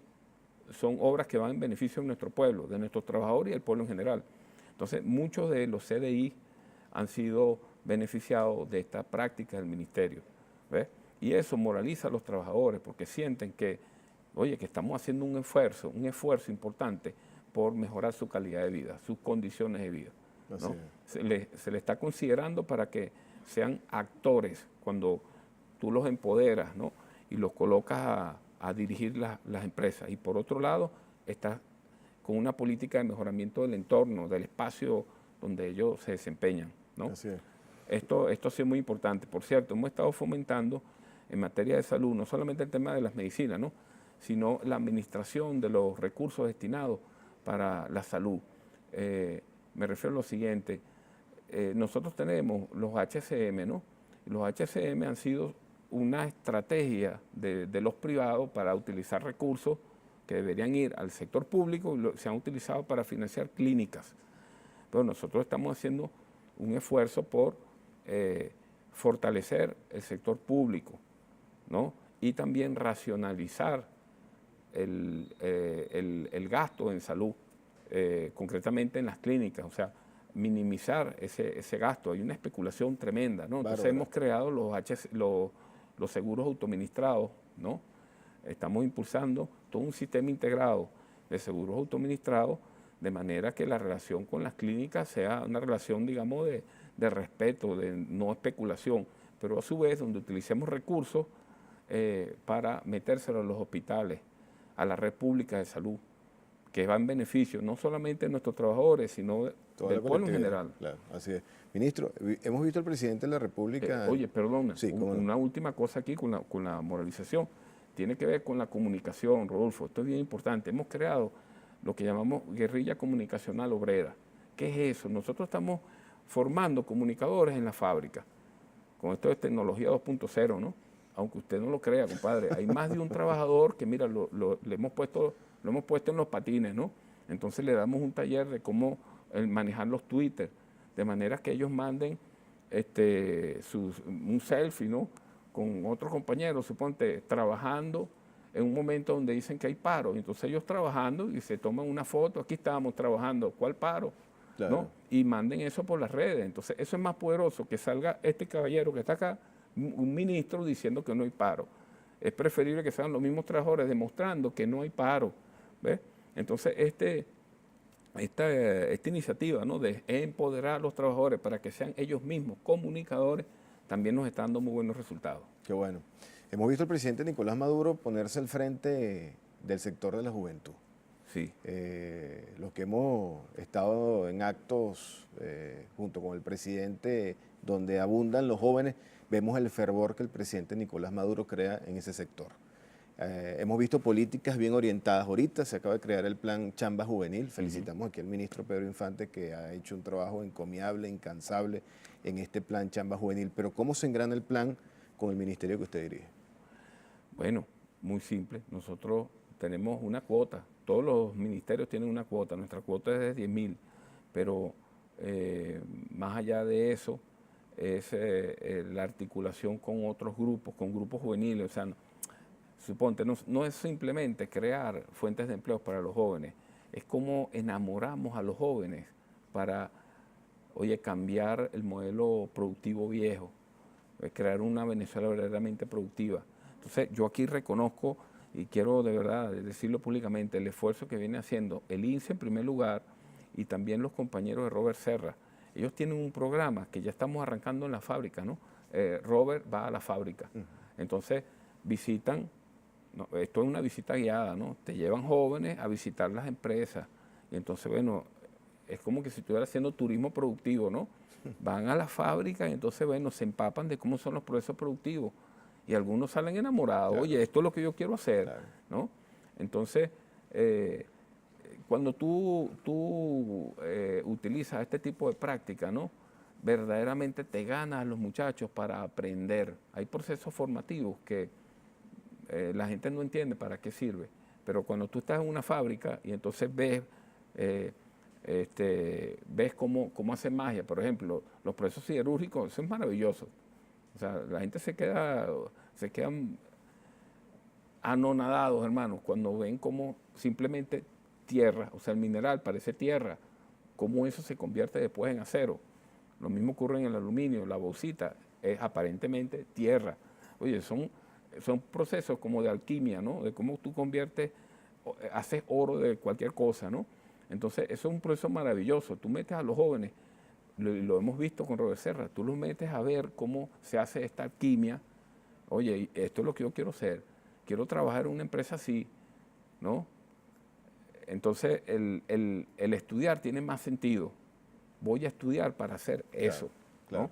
[SPEAKER 2] obras que van en beneficio de nuestro pueblo, de nuestros trabajadores y del pueblo en general. Entonces, muchos de los CDI han sido beneficiados de esta práctica del ministerio. ¿Ves? Y eso moraliza a los trabajadores porque sienten que, oye, que estamos haciendo un esfuerzo importante por mejorar su calidad de vida, sus condiciones de vida, ¿no? Se le está considerando para que sean actores cuando tú los empoderas, ¿no? Y los colocas a dirigir las empresas. Y por otro lado, estás con una política de mejoramiento del entorno, del espacio donde ellos se desempeñan, ¿no?
[SPEAKER 1] Así es.
[SPEAKER 2] Esto ha sido muy importante. Por cierto, hemos estado fomentando en materia de salud, no solamente el tema de las medicinas, ¿no? Sino la administración de los recursos destinados para la salud. Me refiero a lo siguiente, nosotros tenemos los HCM, ¿no? Los HCM han sido una estrategia de los privados para utilizar recursos que deberían ir al sector público y se han utilizado para financiar clínicas. Pero nosotros estamos haciendo un esfuerzo por fortalecer el sector público, ¿no? Y también racionalizar el gasto en salud, concretamente en las clínicas, o sea, minimizar ese gasto. Hay una especulación tremenda, ¿no? Entonces hemos creado los seguros autoadministrados, ¿no? Estamos impulsando todo un sistema integrado de seguros autoadministrados de manera que la relación con las clínicas sea una relación, digamos, de respeto, de no especulación, pero a su vez donde utilicemos recursos para metérselo a los hospitales, a la red pública de salud, que va en beneficio no solamente de nuestros trabajadores, sino del pueblo en general.
[SPEAKER 1] Claro, así es. Ministro, hemos visto al presidente de la República...
[SPEAKER 2] oye, perdona,
[SPEAKER 1] sí,
[SPEAKER 2] una última cosa aquí con la moralización. Tiene que ver con la comunicación, Rodolfo. Esto es bien importante. Hemos creado lo que llamamos guerrilla comunicacional obrera. ¿Qué es eso? Nosotros estamos formando comunicadores en la fábrica. Con esto de tecnología 2.0, ¿no? Aunque usted no lo crea, compadre. Hay más de un trabajador que, mira, lo hemos puesto en los patines, ¿no? Entonces le damos un taller de cómo manejar los Twitter, de manera que ellos manden un selfie, ¿no? Con otros compañeros, suponte, trabajando en un momento donde dicen que hay paro. Entonces ellos trabajando y se toman una foto, aquí estábamos trabajando, ¿cuál paro? Claro. ¿No? Y manden eso por las redes. Entonces eso es más poderoso que salga este caballero que está acá, un ministro diciendo que no hay paro. Es preferible que sean los mismos trabajadores demostrando que no hay paro. ¿Ves? Entonces esta iniciativa, ¿no?, de empoderar a los trabajadores para que sean ellos mismos comunicadores, también nos está dando muy buenos resultados.
[SPEAKER 1] Qué bueno. Hemos visto al presidente Nicolás Maduro ponerse al frente del sector de la juventud.
[SPEAKER 2] Sí.
[SPEAKER 1] Los que hemos estado en actos junto con el presidente donde abundan los jóvenes, vemos el fervor que el presidente Nicolás Maduro crea en ese sector. Hemos visto políticas bien orientadas. Ahorita se acaba de crear el plan Chamba Juvenil. Felicitamos aquí al ministro Pedro Infante, que ha hecho un trabajo encomiable, incansable en este plan Chamba Juvenil. Pero ¿cómo se engrana el plan con el ministerio que usted dirige?
[SPEAKER 2] Bueno, muy simple. Nosotros tenemos una cuota. Todos los ministerios tienen una cuota. Nuestra cuota es de 10.000. Pero más allá de eso es la articulación con otros grupos, con grupos juveniles. O sea, suponte, no es simplemente crear fuentes de empleo para los jóvenes, es como enamoramos a los jóvenes para, oye, cambiar el modelo productivo viejo, crear una Venezuela verdaderamente productiva. Entonces, yo aquí reconozco, y quiero de verdad decirlo públicamente, el esfuerzo que viene haciendo el INSE en primer lugar y también los compañeros de Robert Serra. Ellos tienen un programa que ya estamos arrancando en la fábrica, ¿no? Robert va a la fábrica. Entonces, visitan. No, esto es una visita guiada, ¿no? Te llevan jóvenes a visitar las empresas. Y entonces, bueno, es como que si estuviera haciendo turismo productivo, ¿no? Van a la fábrica y entonces, bueno, se empapan de cómo son los procesos productivos. Y algunos salen enamorados. Claro. Oye, esto es lo que yo quiero hacer, claro, ¿no? Entonces, cuando tú utilizas este tipo de práctica, ¿no?, verdaderamente te ganas a los muchachos para aprender. Hay procesos formativos que la gente no entiende para qué sirve, pero cuando tú estás en una fábrica y entonces ves, ves cómo hacen magia, por ejemplo, los procesos siderúrgicos, eso es maravilloso. O sea, la gente se quedan anonadados, hermanos, cuando ven cómo simplemente tierra, o sea, el mineral parece tierra, cómo eso se convierte después en acero. Lo mismo ocurre en el aluminio, la bauxita es aparentemente tierra. Oye, son procesos como de alquimia, ¿no? De cómo tú conviertes, haces oro de cualquier cosa, ¿no? Entonces, eso es un proceso maravilloso. Tú metes a los jóvenes, lo hemos visto con Robert Serra, tú los metes a ver cómo se hace esta alquimia. Oye, esto es lo que yo quiero hacer. Quiero trabajar en una empresa así, ¿no? Entonces, el estudiar tiene más sentido. Voy a estudiar para hacer eso,
[SPEAKER 1] claro.
[SPEAKER 2] ¿no?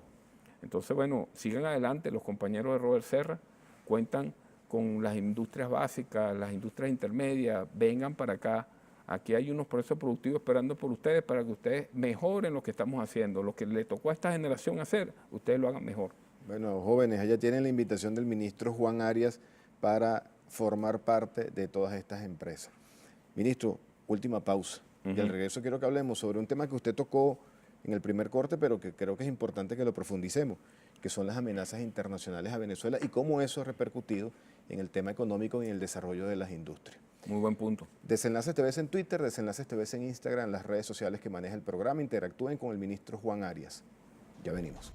[SPEAKER 2] Entonces, bueno, sigan adelante. Los compañeros de Robert Serra cuentan con las industrias básicas, las industrias intermedias. Vengan para acá. Aquí hay unos procesos productivos esperando por ustedes para que ustedes mejoren lo que estamos haciendo. Lo que le tocó a esta generación hacer, ustedes lo hagan mejor.
[SPEAKER 1] Bueno, jóvenes, allá tienen la invitación del ministro Juan Arias para formar parte de todas estas empresas. Ministro, última pausa. Y al regreso quiero que hablemos sobre un tema que usted tocó en el primer corte, pero que creo que es importante que lo profundicemos, que son las amenazas internacionales a Venezuela y cómo eso ha repercutido en el tema económico y en el desarrollo de las industrias.
[SPEAKER 2] Muy buen punto.
[SPEAKER 1] Desenlaces TV en Twitter, Desenlaces TV en Instagram, las redes sociales que maneja el programa. Interactúen con el ministro Juan Arias. Ya venimos.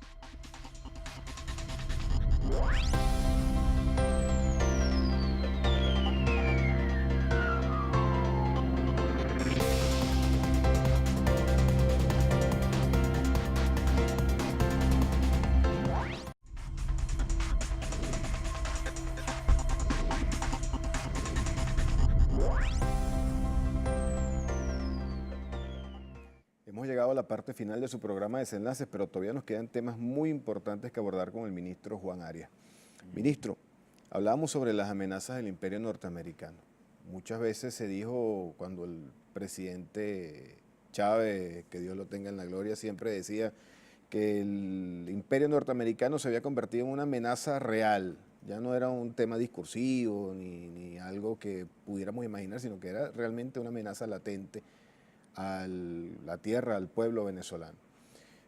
[SPEAKER 1] Hemos llegado a la parte final de su programa Desenlaces, pero todavía nos quedan temas muy importantes que abordar con el ministro Juan Arias. Ministro, hablábamos sobre las amenazas del imperio norteamericano. Muchas veces se dijo cuando el presidente Chávez, que Dios lo tenga en la gloria, siempre decía que el imperio norteamericano se había convertido en una amenaza real. Ya no era un tema discursivo ni algo que pudiéramos imaginar, sino que era realmente una amenaza latente a la tierra, al pueblo venezolano.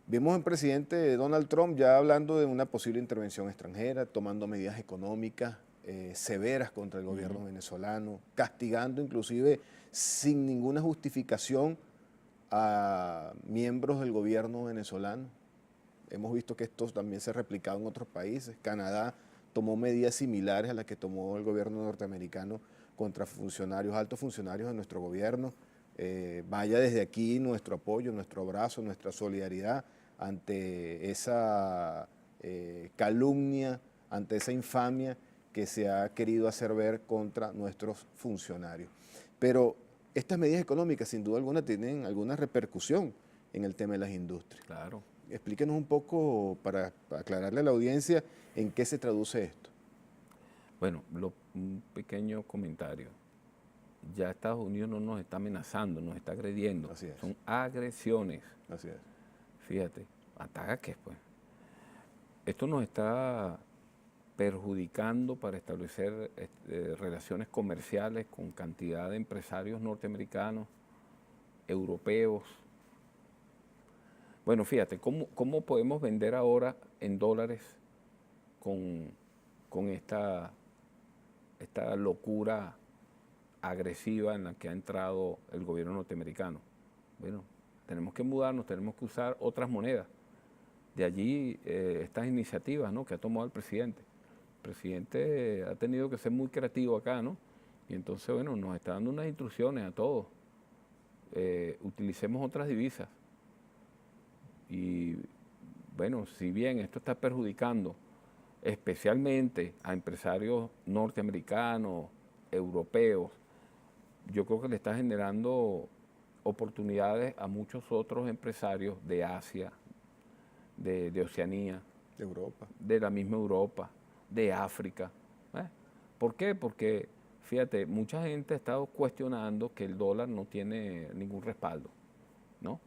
[SPEAKER 1] Vimos al presidente Donald Trump ya hablando de una posible intervención extranjera, tomando medidas económicas severas contra el gobierno venezolano, castigando inclusive sin ninguna justificación a miembros del gobierno venezolano. Hemos visto que esto también se ha replicado en otros países. Canadá tomó medidas similares a las que tomó el gobierno norteamericano contra funcionarios, altos funcionarios de nuestro gobierno. Vaya desde aquí nuestro apoyo, nuestro abrazo, nuestra solidaridad ante esa calumnia, ante esa infamia que se ha querido hacer ver contra nuestros funcionarios. Pero estas medidas económicas sin duda alguna tienen alguna repercusión en el tema de las industrias.
[SPEAKER 2] Claro.
[SPEAKER 1] Explíquenos un poco para aclararle a la audiencia en qué se traduce esto.
[SPEAKER 2] Bueno, un pequeño comentario. Ya Estados Unidos no nos está amenazando, nos está agrediendo.
[SPEAKER 1] Así es.
[SPEAKER 2] Son agresiones.
[SPEAKER 1] Así es.
[SPEAKER 2] Fíjate, ataques, pues. Esto nos está perjudicando para establecer relaciones comerciales con cantidad de empresarios norteamericanos, europeos. Bueno, fíjate, ¿cómo podemos vender ahora en dólares con esta locura agresiva en la que ha entrado el gobierno norteamericano? Bueno, tenemos que mudarnos, tenemos que usar otras monedas. De allí estas iniciativas, ¿no?, que ha tomado el presidente. El presidente ha tenido que ser muy creativo acá, ¿no? Y entonces, bueno, nos está dando unas instrucciones a todos. Utilicemos otras divisas. Y bueno, si bien esto está perjudicando especialmente a empresarios norteamericanos, europeos, yo creo que le está generando oportunidades a muchos otros empresarios de Asia, de Oceanía,
[SPEAKER 1] De Europa.
[SPEAKER 2] de la misma Europa, de África. ¿Por qué? Porque, fíjate, mucha gente ha estado cuestionando que el dólar no tiene ningún respaldo, ¿no?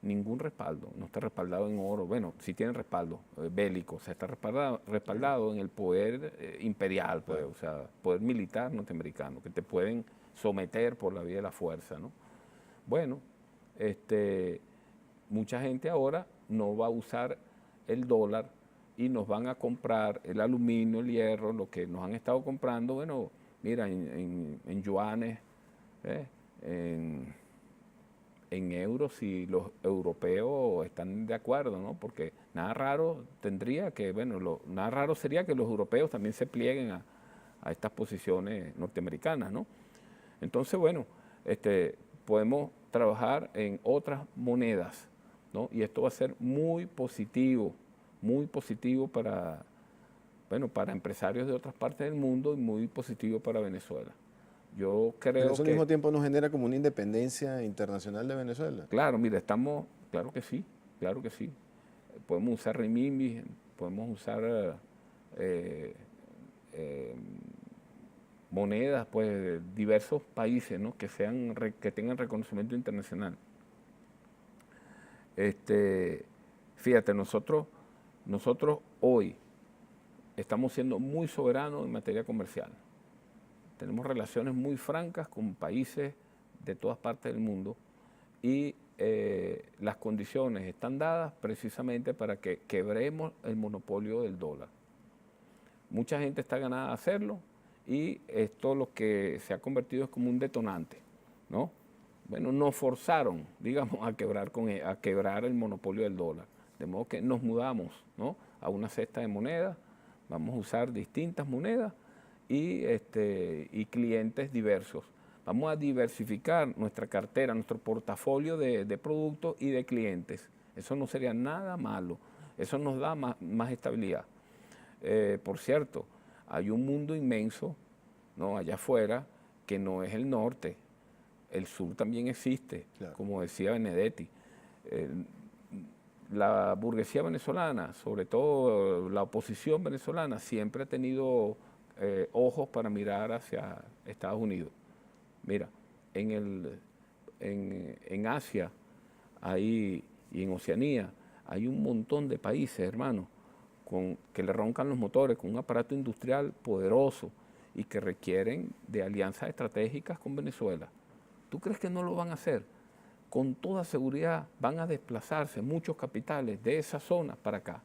[SPEAKER 2] ningún respaldo, no está respaldado en oro. Bueno, sí tiene respaldo bélico, o sea, está respaldado en el poder imperial, pues, o sea, poder militar norteamericano, que te pueden someter por la vía de la fuerza, ¿no? Bueno, mucha gente ahora no va a usar el dólar y nos van a comprar el aluminio, el hierro, lo que nos han estado comprando, bueno, mira, en yuanes, en euros, y los europeos están de acuerdo, ¿no? Porque nada raro tendría que, bueno, nada raro sería que los europeos también se plieguen a estas posiciones norteamericanas, ¿no? Entonces, bueno, podemos trabajar en otras monedas, ¿no? Y esto va a ser muy positivo para, bueno, para empresarios de otras partes del mundo y muy positivo para Venezuela. Yo
[SPEAKER 1] Pero
[SPEAKER 2] creo
[SPEAKER 1] eso al
[SPEAKER 2] que,
[SPEAKER 1] mismo tiempo nos genera como una independencia internacional de Venezuela.
[SPEAKER 2] claro, mira, claro que sí, claro que sí. Podemos usar renminbi, podemos usar monedas, pues, de diversos países, ¿no? Que tengan reconocimiento internacional. Fíjate, nosotros hoy estamos siendo muy soberanos en materia comercial. Tenemos relaciones muy francas con países de todas partes del mundo y las condiciones están dadas precisamente para que quebremos el monopolio del dólar. Mucha gente está ganada a hacerlo y esto lo que se ha convertido es como un detonante, ¿no? Bueno, nos forzaron, digamos, a quebrar el monopolio del dólar. De modo que nos mudamos, ¿no?, a una cesta de monedas, vamos a usar distintas monedas y clientes diversos. Vamos a diversificar nuestra cartera, nuestro portafolio de productos y de clientes. Eso no sería nada malo, eso nos da más estabilidad. Por cierto, hay un mundo inmenso, ¿no?, allá afuera, que no es el norte. El sur también existe, claro, como decía Benedetti. La burguesía venezolana, sobre todo la oposición venezolana, siempre ha tenido ojos para mirar hacia Estados Unidos. Mira, en Asia y en Oceanía hay un montón de países, hermanos, que le roncan los motores con un aparato industrial poderoso y que requieren de alianzas estratégicas con Venezuela. ¿Tú crees que no lo van a hacer? Con toda seguridad van a desplazarse muchos capitales de esa zona para acá.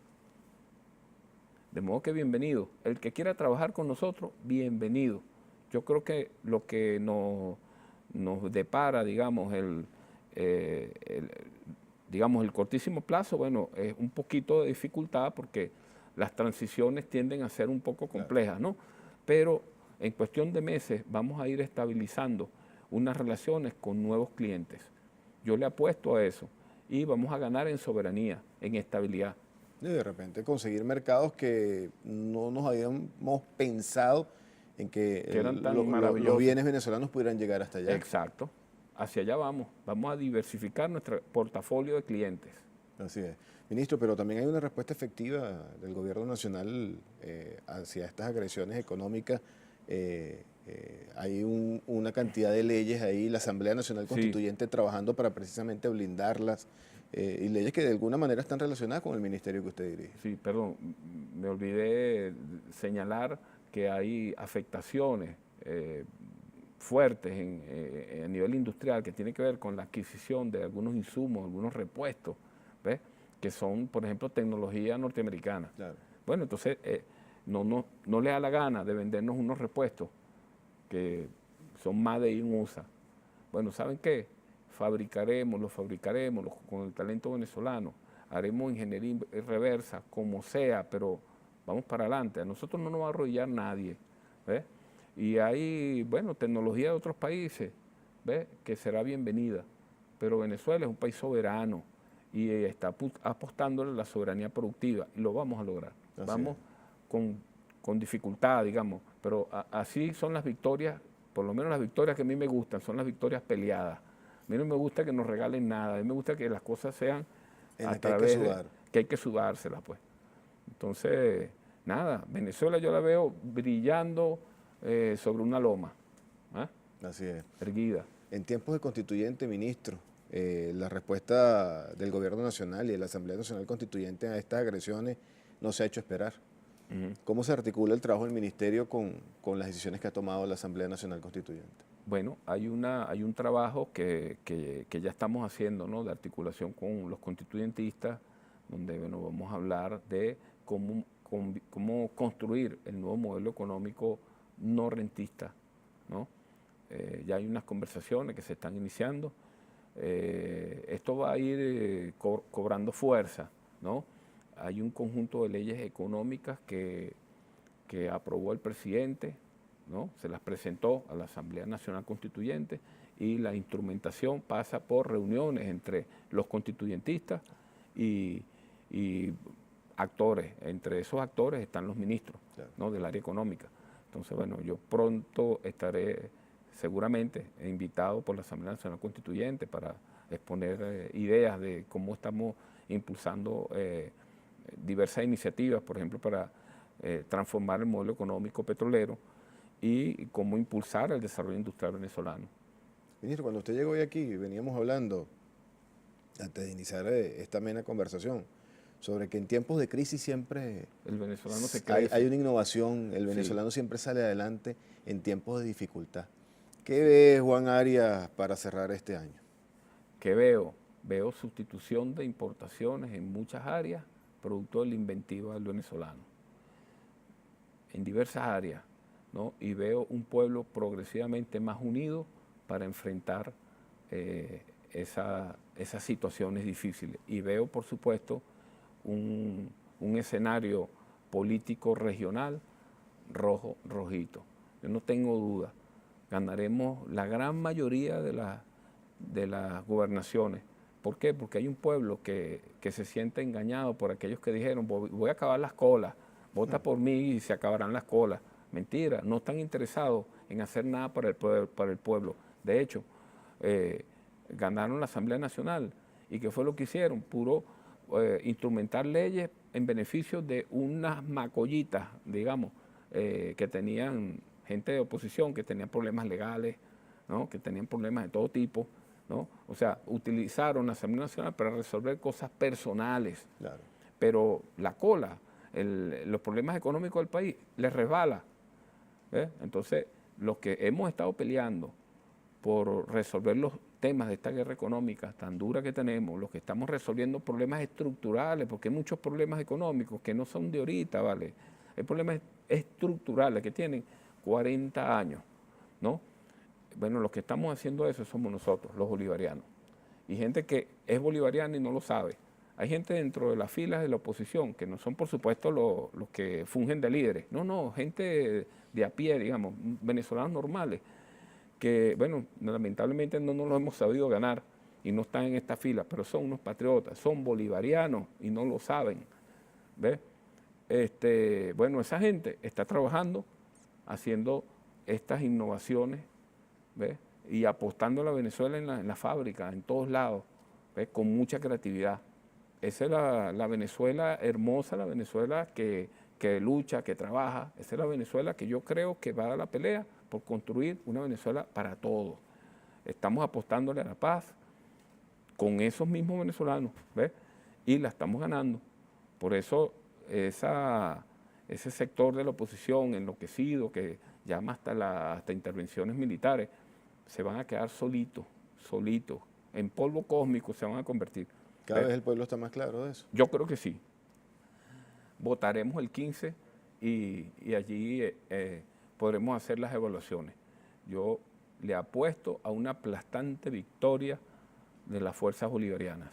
[SPEAKER 2] De modo que bienvenido. El que quiera trabajar con nosotros, bienvenido. Yo creo que lo que nos depara, digamos, el cortísimo plazo, bueno, es un poquito de dificultad porque las transiciones tienden a ser un poco complejas, ¿no? Pero en cuestión de meses vamos a ir estabilizando unas relaciones con nuevos clientes. Yo le apuesto a eso y vamos a ganar en soberanía, en estabilidad.
[SPEAKER 1] Y de repente conseguir mercados que no nos habíamos pensado en que los bienes venezolanos pudieran llegar hasta allá.
[SPEAKER 2] Exacto, hacia allá vamos a diversificar nuestro portafolio de clientes.
[SPEAKER 1] Así es. Ministro, pero también hay una respuesta efectiva del gobierno nacional hacia estas agresiones económicas. Hay una cantidad de leyes ahí, la Asamblea Nacional Constituyente, sí, trabajando para precisamente blindarlas, y leyes que de alguna manera están relacionadas con el ministerio que usted dirige.
[SPEAKER 2] Sí, perdón, me olvidé señalar que hay afectaciones fuertes a nivel industrial que tienen que ver con la adquisición de algunos insumos, algunos repuestos, ¿ves?, que son, por ejemplo, tecnología norteamericana. Claro. Bueno, entonces no le da la gana de vendernos unos repuestos que son Made in USA. Bueno, ¿saben qué? Los fabricaremos con el talento venezolano, haremos ingeniería reversa, como sea, pero vamos para adelante. A nosotros no nos va a arrodillar nadie, ¿ves? Y hay, bueno, tecnología de otros países, ¿ves?, que será bienvenida. Pero Venezuela es un país soberano y está apostándole a la soberanía productiva y lo vamos a lograr. Así vamos con dificultad, digamos, pero así son las victorias, por lo menos las victorias que a mí me gustan, son las victorias peleadas. A mí no me gusta que nos regalen nada, a mí me gusta que las cosas sean a través de que hay que sudárselas, pues. Entonces, nada, Venezuela yo la veo brillando sobre una loma,
[SPEAKER 1] Así es.
[SPEAKER 2] erguida.
[SPEAKER 1] En tiempos de constituyente, ministro, La respuesta del Gobierno Nacional y de la Asamblea Nacional Constituyente a estas agresiones no se ha hecho esperar. ¿Cómo se articula el trabajo del Ministerio con las decisiones que ha tomado la Asamblea Nacional Constituyente?
[SPEAKER 2] Bueno, hay un trabajo que ya estamos haciendo, ¿no?, de articulación con los constituyentistas, donde bueno, vamos a hablar de cómo construir el nuevo modelo económico no rentista, ¿no? Ya hay unas conversaciones que se están iniciando. Esto va a ir cobrando fuerza, ¿no? Hay un conjunto de leyes económicas que aprobó el presidente, ¿no? Se las presentó a la Asamblea Nacional Constituyente y la instrumentación pasa por reuniones entre los constituyentistas y actores. Entre esos actores están los ministros, claro, ¿no?, del área económica. Entonces, bueno, yo pronto estaré seguramente invitado por la Asamblea Nacional Constituyente para exponer ideas de cómo estamos impulsando diversas iniciativas, por ejemplo, para transformar el modelo económico petrolero y cómo impulsar el desarrollo industrial venezolano.
[SPEAKER 1] Ministro, cuando usted llegó hoy aquí, veníamos hablando, antes de iniciar esta amena conversación, sobre que en tiempos de crisis siempre
[SPEAKER 2] el venezolano se crece.
[SPEAKER 1] Hay una innovación, el venezolano siempre sale adelante en tiempos de dificultad. ¿Qué ve Juan Arias para cerrar este año?
[SPEAKER 2] ¿Qué veo? Veo sustitución de importaciones en muchas áreas, producto de la inventiva del venezolano, en diversas áreas, ¿no? Y veo un pueblo progresivamente más unido para enfrentar esas situaciones difíciles. Y veo, por supuesto, un escenario político regional rojito. Yo no tengo duda, ganaremos la gran mayoría de las gobernaciones. ¿Por qué? Porque hay un pueblo que se siente engañado por aquellos que dijeron, voy a acabar las colas, vota por mí y se acabarán las colas. Mentira, no están interesados en hacer nada para el pueblo. De hecho, ganaron la Asamblea Nacional. ¿Y qué fue lo que hicieron? Puro instrumentar leyes en beneficio de unas macollitas, digamos, que tenían gente de oposición, que tenían problemas legales, ¿no?, que tenían problemas de todo tipo, ¿no? O sea, utilizaron la Asamblea Nacional para resolver cosas personales. Claro. Pero la cola, los problemas económicos del país, les resbala. Entonces, los que hemos estado peleando por resolver los temas de esta guerra económica tan dura que tenemos, los que estamos resolviendo problemas estructurales, porque hay muchos problemas económicos que no son de ahorita, ¿vale? Hay problemas estructurales que tienen 40 años, ¿no? Bueno, los que estamos haciendo eso somos nosotros, los bolivarianos. Y gente que es bolivariana y no lo sabe. Hay gente dentro de las filas de la oposición, que no son, por supuesto, los que fungen de líderes. No, gente de a pie, digamos, venezolanos normales, que, bueno, lamentablemente no nos lo hemos sabido ganar y no están en esta fila, pero son unos patriotas, son bolivarianos y no lo saben. ¿Ves? Bueno, esa gente está trabajando, haciendo estas innovaciones, ¿ves?, y apostando a la Venezuela en la fábrica, en todos lados, ¿ves?, con mucha creatividad. Esa es la Venezuela hermosa, la Venezuela que lucha, que trabaja. Esa es la Venezuela que yo creo que va a dar la pelea por construir una Venezuela para todos. Estamos apostándole a la paz con esos mismos venezolanos, ¿ves?, y la estamos ganando. Por eso ese sector de la oposición enloquecido que llama hasta intervenciones militares, se van a quedar solitos, en polvo cósmico se van a convertir.
[SPEAKER 1] ¿Cada vez el pueblo está más claro de eso?
[SPEAKER 2] Yo creo que sí. Votaremos el 15 y allí podremos hacer las evaluaciones. Yo le apuesto a una aplastante victoria de las fuerzas bolivarianas,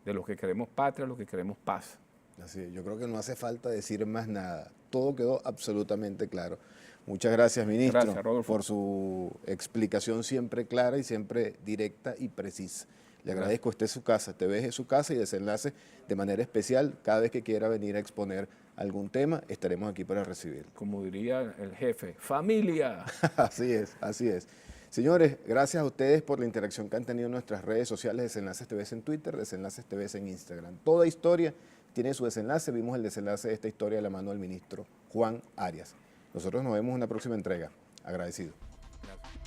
[SPEAKER 2] de los que queremos patria, los que queremos paz.
[SPEAKER 1] Así es, yo creo que no hace falta decir más nada. Todo quedó absolutamente claro. Muchas gracias, ministro, por su explicación siempre clara y siempre directa y precisa. Le agradezco, usted es su casa, TVG es su casa y Desenlace de manera especial. Cada vez que quiera venir a exponer algún tema, estaremos aquí para recibirlo.
[SPEAKER 2] Como diría el jefe, ¡familia!
[SPEAKER 1] Así es, así es. Señores, gracias a ustedes por la interacción que han tenido en nuestras redes sociales, Desenlaces TV en Twitter, Desenlaces TV en Instagram. Toda historia tiene su desenlace. Vimos el desenlace de esta historia de la mano del ministro Juan Arias. Nosotros nos vemos en una próxima entrega. Agradecido. Gracias.